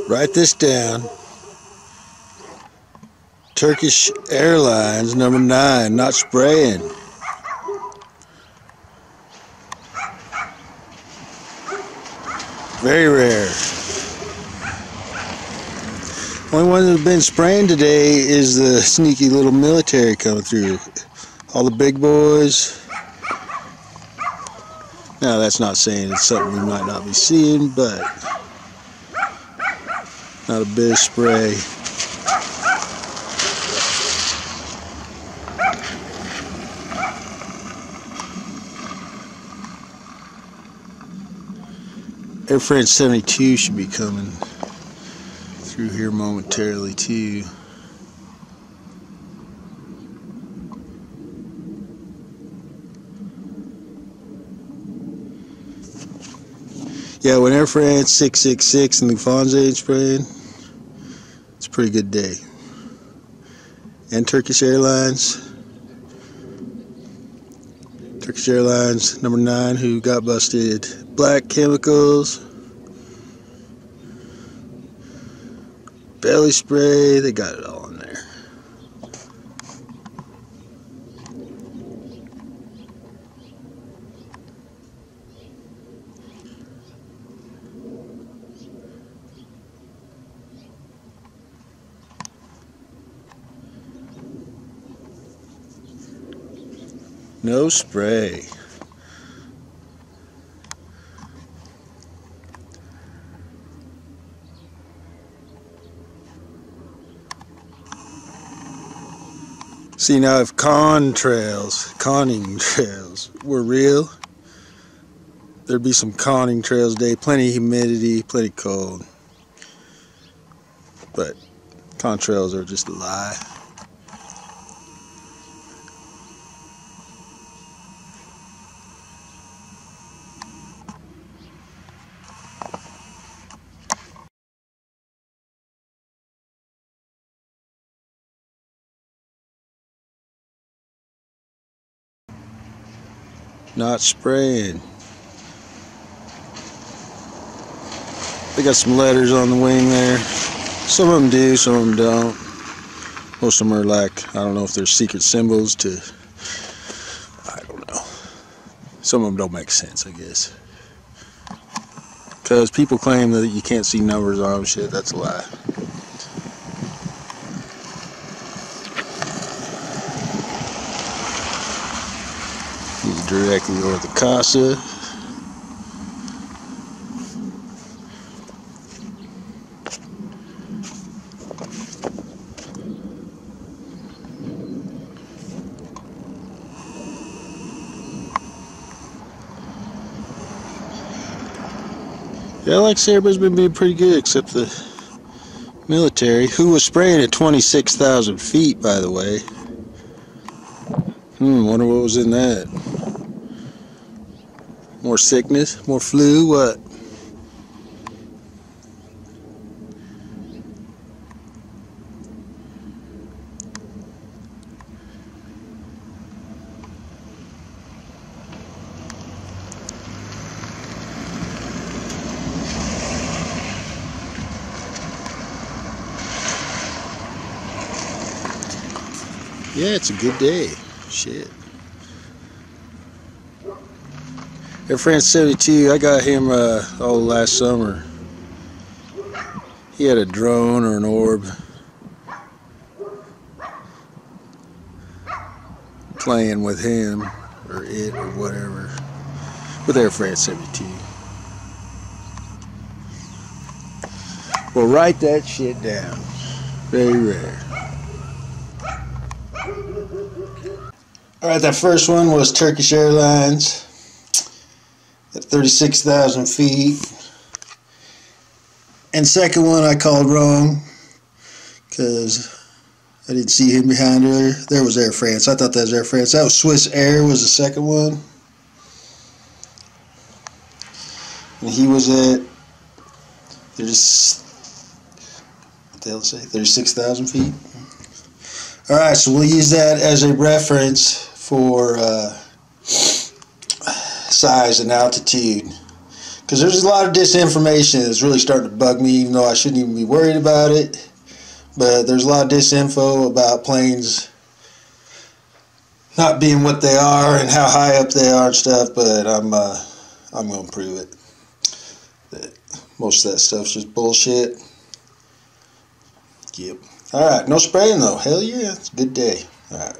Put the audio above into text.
Write this down. Turkish Airlines, number 9, not spraying. Very rare. Only one that's been spraying today is the sneaky little military coming through. All the big boys. Now that's not saying it's something we might not be seeing, but not a bit of spray. Air France 72 should be coming through here momentarily too. Yeah, when Air France 666 and Lufthansa ain't spraying, it's a pretty good day. And Turkish Airlines. Turkish Airlines, number 9, who got busted. Black chemicals. Belly spray, they got it all in there. No spray. See, now if conning trails were real, there'd be some conning trails today, plenty of humidity, plenty cold. But contrails are just a lie. Not spraying. They got some letters on the wing there. Some of them do, some of them don't. Most of them are like, I don't know if they're secret symbols to, I don't know. Some of them don't make sense, I guess. Because people claim that you can't see numbers on them. Shit, that's a lie. He's directly north of Casa. Yeah, like I say, everybody's been being pretty good except the military, who was spraying at 26,000 feet, by the way. Wonder what was in that. More sickness? More flu? What? Yeah, it's a good day. Shit. Air France 72, I got him all last summer. He had a drone or an orb playing with him or it or whatever with Air France 72. Well, write that shit down. Very rare. Alright, that first one was Turkish Airlines at 36,000 feet. And second one I called wrong because I didn't see him behind her. There was Air France. I thought that was Air France. That was Swiss Air was the second one. And he was at 36,000 feet. Alright, so we'll use that as a reference for size and altitude, Because there's a lot of disinformation that's really starting to bug me, even though I shouldn't even be worried about it. But there's a lot of disinfo about planes not being what they are and how high up they are and stuff. But I'm going to prove it. That most of that stuff's just bullshit. Yep. Alright, no spraying though. Hell yeah, it's a good day. Alright.